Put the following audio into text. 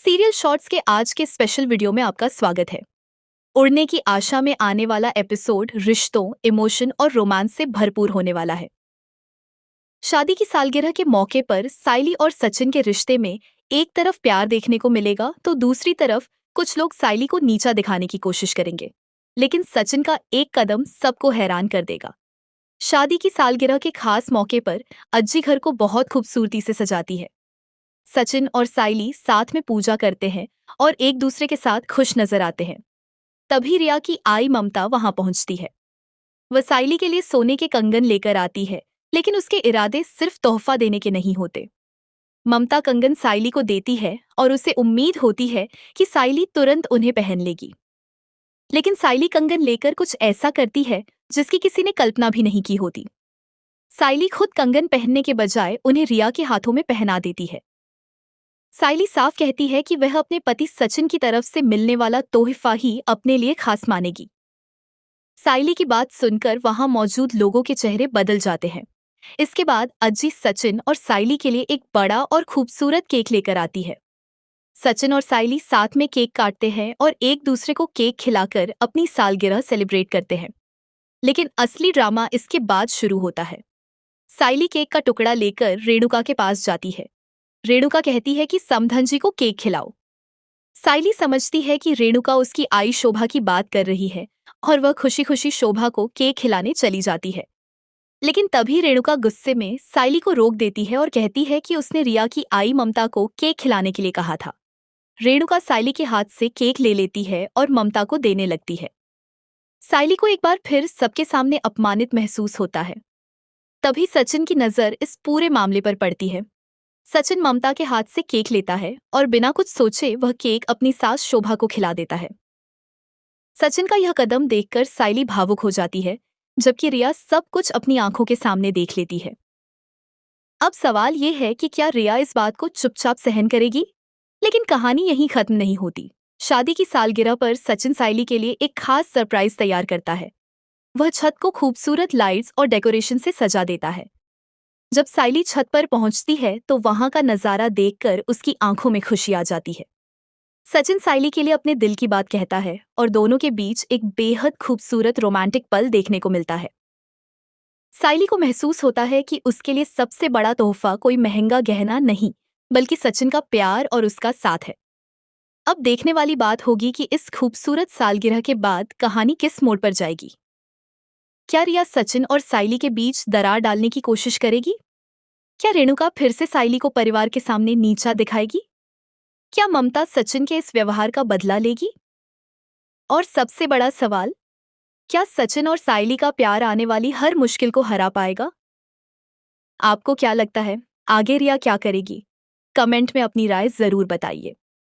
Serial shorts के आज के स्पेशल वीडियो में आपका स्वागत है। उड़ने की आशा में आने वाला एपिसोड रिश्तों, इमोशन और रोमांस से भरपूर होने वाला है। शादी की सालगिरह के मौके पर साइली और सचिन के रिश्ते में एक तरफ प्यार देखने को मिलेगा तो दूसरी तरफ कुछ लोग साइली को नीचा दिखाने की कोशिश करेंगे। लेकिन सचिन का एक कदम सबको हैरान कर देगा। शादी की सालगिरह के खास मौके पर अज्जी घर को बहुत खूबसूरती से सजाती है। सचिन और साइली साथ में पूजा करते हैं और एक दूसरे के साथ खुश नजर आते हैं। तभी रिया की आई ममता वहां पहुंचती है। वह साइली के लिए सोने के कंगन लेकर आती है, लेकिन उसके इरादे सिर्फ तोहफा देने के नहीं होते। ममता कंगन साइली को देती है और उसे उम्मीद होती है कि साइली तुरंत उन्हें पहन लेगी। लेकिन साइली कंगन लेकर कुछ ऐसा करती है जिसकी किसी ने कल्पना भी नहीं की होती। साइली खुद कंगन पहनने के बजाय उन्हें रिया के हाथों में पहना देती है। साइली साफ कहती है कि वह अपने पति सचिन की तरफ से मिलने वाला तोहफा ही अपने लिए खास मानेगी। साइली की बात सुनकर वहां मौजूद लोगों के चेहरे बदल जाते हैं। इसके बाद अज्जी सचिन और साइली के लिए एक बड़ा और खूबसूरत केक लेकर आती है। सचिन और साइली साथ में केक काटते हैं और एक दूसरे को केक खिलाकर अपनी सालगिरह सेलिब्रेट करते हैं। लेकिन असली ड्रामा इसके बाद शुरू होता है। साइली केक का टुकड़ा लेकर रेणुका के पास जाती है। रेणुका कहती है कि समधन जी को केक खिलाओ। साइली समझती है कि रेणुका उसकी आई शोभा की बात कर रही है और वह खुशी खुशी शोभा को केक खिलाने चली जाती है। लेकिन तभी रेणुका गुस्से में साइली को रोक देती है और कहती है कि उसने रिया की आई ममता को केक खिलाने के लिए कहा था। रेणुका साइली के हाथ से केक ले लेती है और ममता को देने लगती है। साइली को एक बार फिर सबके सामने अपमानित महसूस होता है। तभी सचिन की नजर इस पूरे मामले पर पड़ती है। सचिन ममता के हाथ से केक लेता है और बिना कुछ सोचे वह केक अपनी सास शोभा को खिला देता है। सचिन का यह कदम देखकर साइली भावुक हो जाती है, जबकि रिया सब कुछ अपनी आंखों के सामने देख लेती है। अब सवाल ये है कि क्या रिया इस बात को चुपचाप सहन करेगी? लेकिन कहानी यहीं खत्म नहीं होती। शादी की सालगिरह पर सचिन साइली के लिए एक खास सरप्राइज तैयार करता है। वह छत को खूबसूरत लाइट्स और डेकोरेशन से सजा देता है। जब साइली छत पर पहुंचती है तो वहां का नजारा देखकर उसकी आंखों में खुशी आ जाती है। सचिन साइली के लिए अपने दिल की बात कहता है और दोनों के बीच एक बेहद खूबसूरत रोमांटिक पल देखने को मिलता है। साइली को महसूस होता है कि उसके लिए सबसे बड़ा तोहफा कोई महंगा गहना नहीं, बल्कि सचिन का प्यार और उसका साथ है। अब देखने वाली बात होगी कि इस खूबसूरत सालगिरह के बाद कहानी किस मोड़ पर जाएगी। क्या रिया सचिन और साइली के बीच दरार डालने की कोशिश करेगी? क्या रेणुका फिर से साइली को परिवार के सामने नीचा दिखाएगी? क्या ममता सचिन के इस व्यवहार का बदला लेगी? और सबसे बड़ा सवाल, क्या सचिन और साइली का प्यार आने वाली हर मुश्किल को हरा पाएगा? आपको क्या लगता है, आगे रिया क्या करेगी? कमेंट में अपनी राय जरूर बताइए।